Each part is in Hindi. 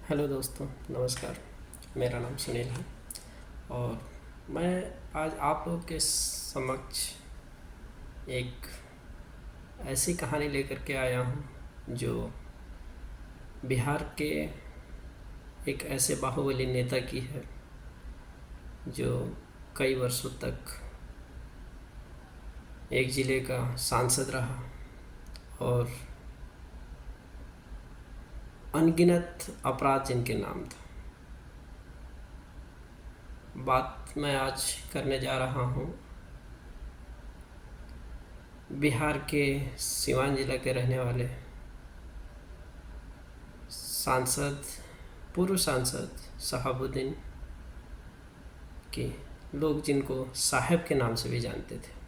हेलो दोस्तों, नमस्कार। मेरा नाम सुनील है और मैं आज आप लोग के समक्ष एक ऐसी कहानी लेकर के आया हूँ जो बिहार के एक ऐसे बाहुबली नेता की है जो कई वर्षों तक एक ज़िले का सांसद रहा और अनगिनत अपराध जिनके नाम था। बात मैं आज करने जा रहा हूँ बिहार के सिवान जिला के रहने वाले सांसद, पूर्व सांसद शहाबुद्दीन के, लोग जिनको साहब के नाम से भी जानते थे।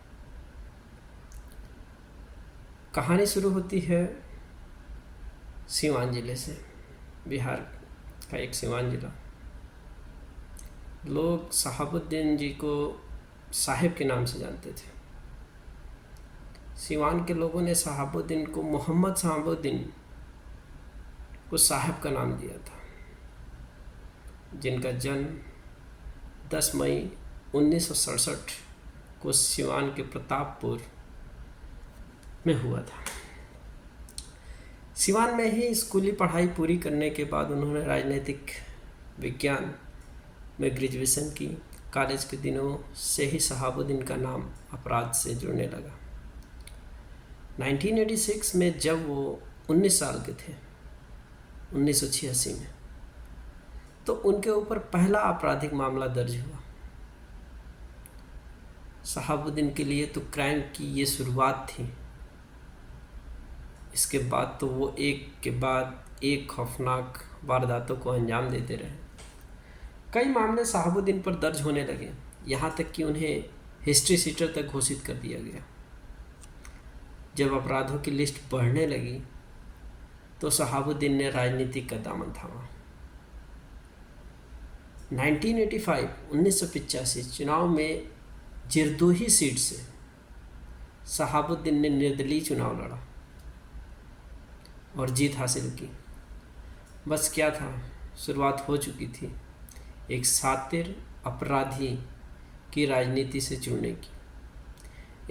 कहानी शुरू होती है सिवान ज़िले से। बिहार का एक सिवान ज़िला। लोग शहाबुद्दीन जी को साहिब के नाम से जानते थे। सिवान के लोगों ने शहाबुद्दीन को मोहम्मद शहाबुद्दीन को साहब का नाम दिया था, जिनका जन्म 10 मई 1967 को सिवान के प्रतापपुर में हुआ था। सिवान में ही स्कूली पढ़ाई पूरी करने के बाद उन्होंने राजनीतिक विज्ञान में ग्रेजुएशन की। कॉलेज के दिनों से ही शहाबुद्दीन का नाम अपराध से जुड़ने लगा। 1986 में जब वो 19 साल के थे, 1986 में, तो उनके ऊपर पहला आपराधिक मामला दर्ज हुआ। शहाबुद्दीन के लिए तो क्राइम की ये शुरुआत थी। इसके बाद तो वो एक के बाद एक खौफनाक वारदातों को अंजाम देते रहे। कई मामले शहाबुद्दीन पर दर्ज होने लगे, यहाँ तक कि उन्हें हिस्ट्री शीटर तक घोषित कर दिया गया। जब अपराधों की लिस्ट बढ़ने लगी तो शहाबुद्दीन ने राजनीति का दामन थामा। 1985 चुनाव में जिरदोही सीट से शहाबुद्दीन ने निर्दलीय चुनाव लड़ा और जीत हासिल की। बस क्या था, शुरुआत हो चुकी थी एक शातिर अपराधी की राजनीति से जुड़ने की।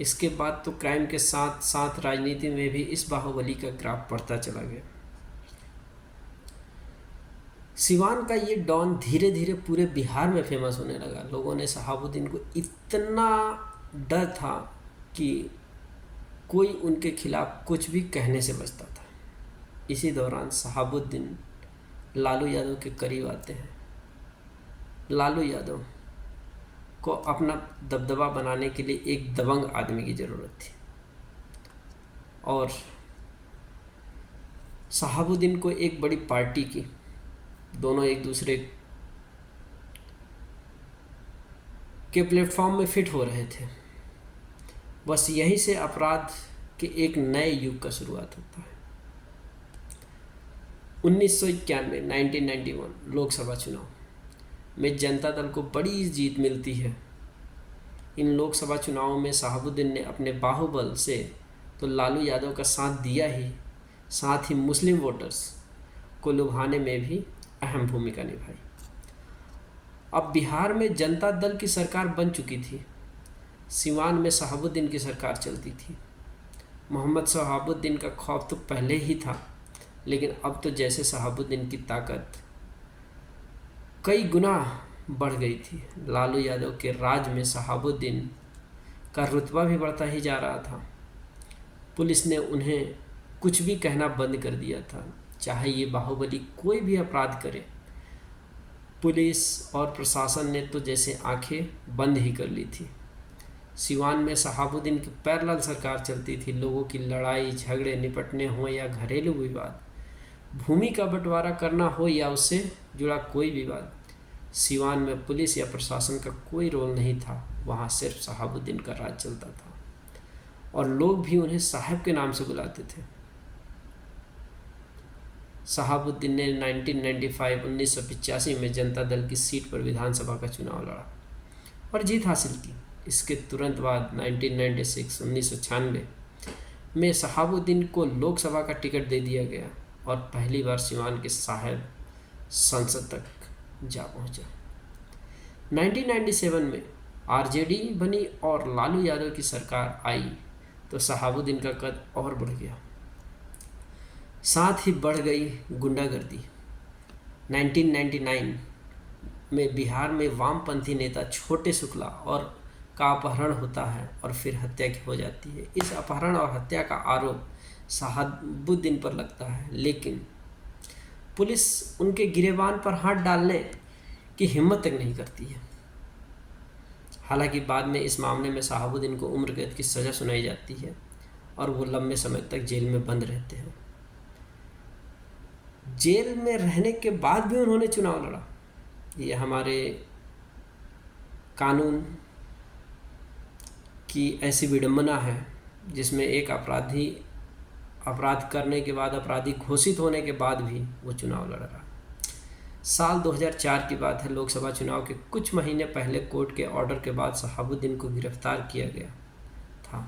इसके बाद तो क्राइम के साथ साथ राजनीति में भी इस बाहुबली का ग्राफ बढ़ता चला गया। सिवान का ये डॉन धीरे धीरे पूरे बिहार में फेमस होने लगा। लोगों ने शहाबुद्दीन को इतना डर था कि कोई उनके खिलाफ कुछ भी कहने से बचता था। इसी दौरान शहाबुद्दीन लालू यादव के करीब आते हैं। लालू यादव को अपना दबदबा बनाने के लिए एक दबंग आदमी की ज़रूरत थी और शहाबुद्दीन को एक बड़ी पार्टी की। दोनों एक दूसरे के प्लेटफॉर्म में फिट हो रहे थे। बस यहीं से अपराध के एक नए युग का शुरुआत होता है। 1991 लोकसभा चुनाव में जनता दल को बड़ी जीत मिलती है। इन लोकसभा चुनावों में शहाबुद्दीन ने अपने बाहुबल से तो लालू यादव का साथ दिया ही, साथ ही मुस्लिम वोटर्स को लुभाने में भी अहम भूमिका निभाई। अब बिहार में जनता दल की सरकार बन चुकी थी। सिवान में शहाबुद्दीन की सरकार चलती थी। मोहम्मद शहाबुद्दीन का खौफ तो पहले ही था, लेकिन अब तो जैसे शहाबुद्दीन की ताकत कई गुना बढ़ गई थी। लालू यादव के राज में शहाबुद्दीन का रुतबा भी बढ़ता ही जा रहा था। पुलिस ने उन्हें कुछ भी कहना बंद कर दिया था। चाहे ये बाहुबली कोई भी अपराध करे, पुलिस और प्रशासन ने तो जैसे आंखें बंद ही कर ली थी। सिवान में शहाबुद्दीन की पैरेलल सरकार चलती थी। लोगों की लड़ाई झगड़े निपटने हो या घरेलू विवाद, भूमि का बंटवारा करना हो या उससे जुड़ा कोई विवाद, सिवान में पुलिस या प्रशासन का कोई रोल नहीं था। वहाँ सिर्फ शहाबुद्दीन का राज चलता था और लोग भी उन्हें साहब के नाम से बुलाते थे। शहाबुद्दीन ने 1985 में जनता दल की सीट पर विधानसभा का चुनाव लड़ा और जीत हासिल की। इसके तुरंत बाद 1996 में शहाबुद्दीन को लोकसभा का टिकट दे दिया गया और पहली बार सिवान के साहब संसद तक जा पहुंचा। 1997 में आरजेडी बनी और लालू यादव की सरकार आई तो शहाबुद्दीन का कद और बढ़ गया, साथ ही बढ़ गई गुंडागर्दी। 1999 में बिहार में वामपंथी नेता छोटे शुक्ला और का अपहरण होता है और फिर हत्या हो जाती है। इस अपहरण और हत्या का आरोप शहाबुद्दीन पर लगता है, लेकिन पुलिस उनके गिरेबान पर हाथ डालने की हिम्मत तक नहीं करती है। हालांकि बाद में इस मामले में शहाबुद्दीन को उम्र कैद की सज़ा सुनाई जाती है और वो लंबे समय तक जेल में बंद रहते हैं। जेल में रहने के बाद भी उन्होंने चुनाव लड़ा। ये हमारे कानून की ऐसी विडंबना है जिसमें एक अपराधी अपराध करने के बाद, अपराधी घोषित होने के बाद भी वो चुनाव लड़ रहा। साल 2004 की बात है। लोकसभा चुनाव के कुछ महीने पहले कोर्ट के ऑर्डर के बाद शहाबुद्दीन को गिरफ्तार किया गया था।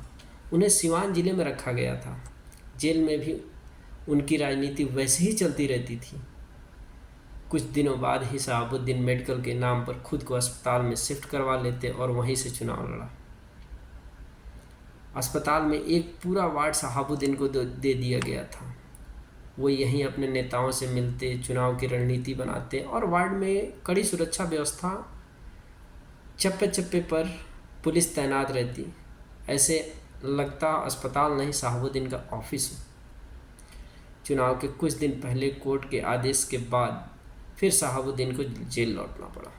उन्हें सिवान जिले में रखा गया था। जेल में भी उनकी राजनीति वैसे ही चलती रहती थी। कुछ दिनों बाद ही शहाबुद्दीन मेडिकल के नाम पर खुद को अस्पताल में शिफ्ट करवा लेते और वहीं से चुनाव लड़ा। अस्पताल में एक पूरा वार्ड शहाबुद्दीन को दे दिया गया था। वो यहीं अपने नेताओं से मिलते, चुनाव की रणनीति बनाते और वार्ड में कड़ी सुरक्षा व्यवस्था, चप्पे चप्पे पर पुलिस तैनात रहती। ऐसे लगता अस्पताल नहीं शहाबुद्दीन का ऑफिस हो। चुनाव के कुछ दिन पहले कोर्ट के आदेश के बाद फिर शहाबुद्दीन को जेल लौटना पड़ा।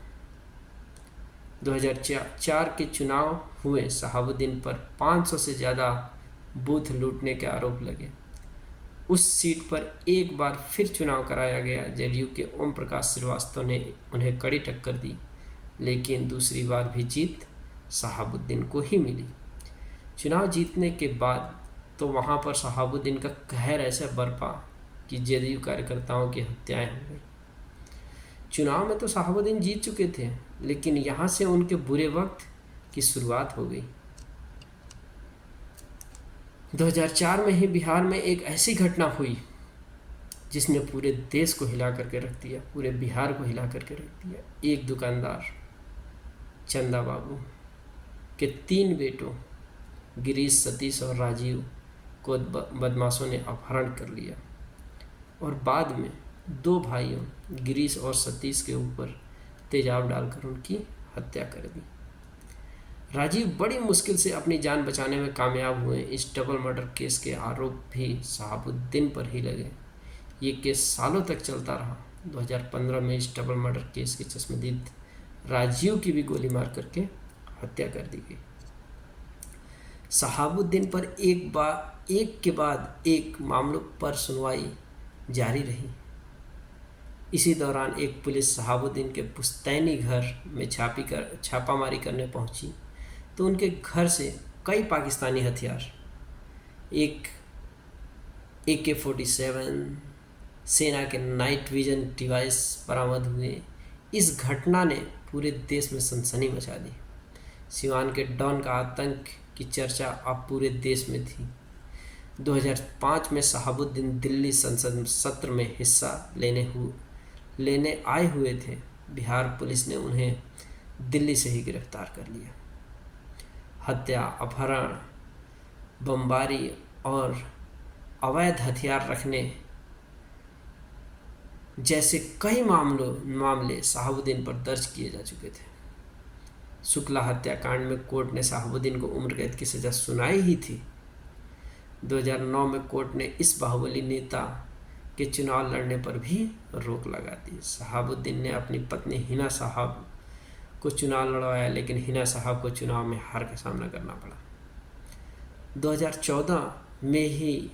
2004 के चुनाव हुए। शहाबुद्दीन पर 500 से ज़्यादा बूथ लूटने के आरोप लगे। उस सीट पर एक बार फिर चुनाव कराया गया। जदयू के ओम प्रकाश श्रीवास्तव ने उन्हें कड़ी टक्कर दी, लेकिन दूसरी बार भी जीत शहाबुद्दीन को ही मिली। चुनाव जीतने के बाद तो वहाँ पर शहाबुद्दीन का कहर ऐसा बरपा कि जदयू कार्यकर्ताओं की हत्याएं हो गई। चुनाव में तो शहाबुद्दीन जीत चुके थे, लेकिन यहाँ से उनके बुरे वक्त की शुरुआत हो गई। 2004 में ही बिहार में एक ऐसी घटना हुई जिसने पूरे देश को हिला करके रख दिया, पूरे बिहार को हिला करके रख दिया। एक दुकानदार चंदा बाबू के 3 बेटों गिरीश, सतीश और राजीव को बदमाशों ने अपहरण कर लिया और बाद में 2 भाइयों गिरीश और सतीश के ऊपर तेजाब डालकर उनकी हत्या कर दी। राजीव बड़ी मुश्किल से अपनी जान बचाने में कामयाब हुए। इस डबल मर्डर केस के आरोप भी शहाबुद्दीन पर ही लगे। ये केस सालों तक चलता रहा। 2015 में इस डबल मर्डर केस के चश्मदीद राजीव की भी गोली मार करके हत्या कर दी गई। शहाबुद्दीन पर एक के बाद एक मामलों पर सुनवाई जारी रही। इसी दौरान एक पुलिस शहाबुद्दीन के पुश्तैनी घर में छापामारी करने पहुंची तो उनके घर से कई पाकिस्तानी हथियार, एक AK-47, सेना के नाइट विजन डिवाइस बरामद हुए। इस घटना ने पूरे देश में सनसनी मचा दी। सिवान के डॉन का आतंक की चर्चा अब पूरे देश में थी। 2005 में शहाबुद्दीन दिल्ली संसद सत्र में हिस्सा लेने आए हुए थे। बिहार पुलिस ने उन्हें दिल्ली से ही गिरफ्तार कर लिया। हत्या, अपहरण, बमबारी और अवैध हथियार रखने जैसे कई मामले शहाबुद्दीन पर दर्ज किए जा चुके थे। शुक्ला हत्याकांड में कोर्ट ने शहाबुद्दीन को उम्र कैद की सज़ा सुनाई ही थी। 2009 में कोर्ट ने इस बाहुबली नेता के चुनाव लड़ने पर भी रोक लगा दी। शहाबुद्दीन ने अपनी पत्नी हिना साहब को चुनाव लड़वाया, लेकिन हिना साहब को चुनाव में हार का सामना करना पड़ा। 2014 में ही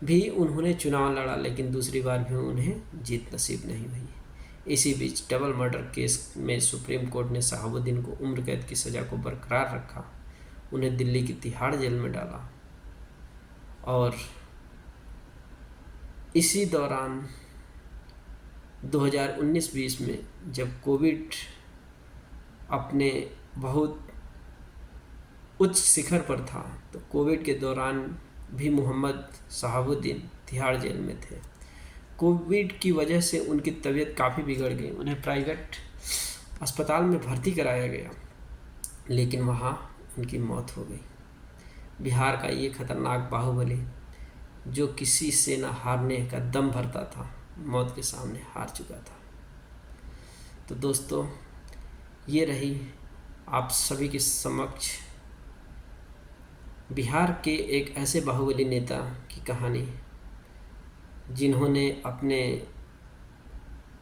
भी उन्होंने चुनाव लड़ा, लेकिन दूसरी बार भी उन्हें जीत नसीब नहीं हुई। इसी बीच डबल मर्डर केस में सुप्रीम कोर्ट ने शहाबुद्दीन को उम्र कैद की सज़ा को बरकरार रखा। उन्हें दिल्ली की तिहाड़ जेल में डाला और इसी दौरान 2019-20 में जब कोविड अपने बहुत उच्च शिखर पर था तो कोविड के दौरान भी मोहम्मद शहाबुद्दीन तिहाड़ जेल में थे। कोविड की वजह से उनकी तबीयत काफ़ी बिगड़ गई, उन्हें प्राइवेट अस्पताल में भर्ती कराया गया, लेकिन वहाँ उनकी मौत हो गई। बिहार का ये खतरनाक बाहुबली जो किसी से न हारने का दम भरता था, मौत के सामने हार चुका था। तो दोस्तों, ये रही आप सभी के समक्ष बिहार के एक ऐसे बाहुबली नेता की कहानी, जिन्होंने अपने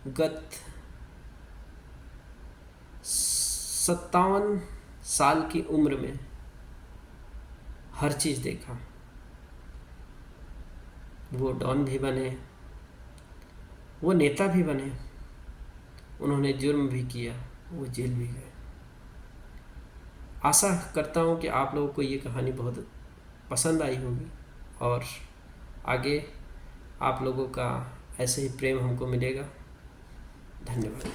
गत 57 साल की उम्र में हर चीज़ देखा। वो डॉन भी बने, वो नेता भी बने, उन्होंने जुर्म भी किया, वो जेल भी गए। आशा करता हूँ कि आप लोगों को ये कहानी बहुत पसंद आई होगी और आगे आप लोगों का ऐसे ही प्रेम हमको मिलेगा। धन्यवाद।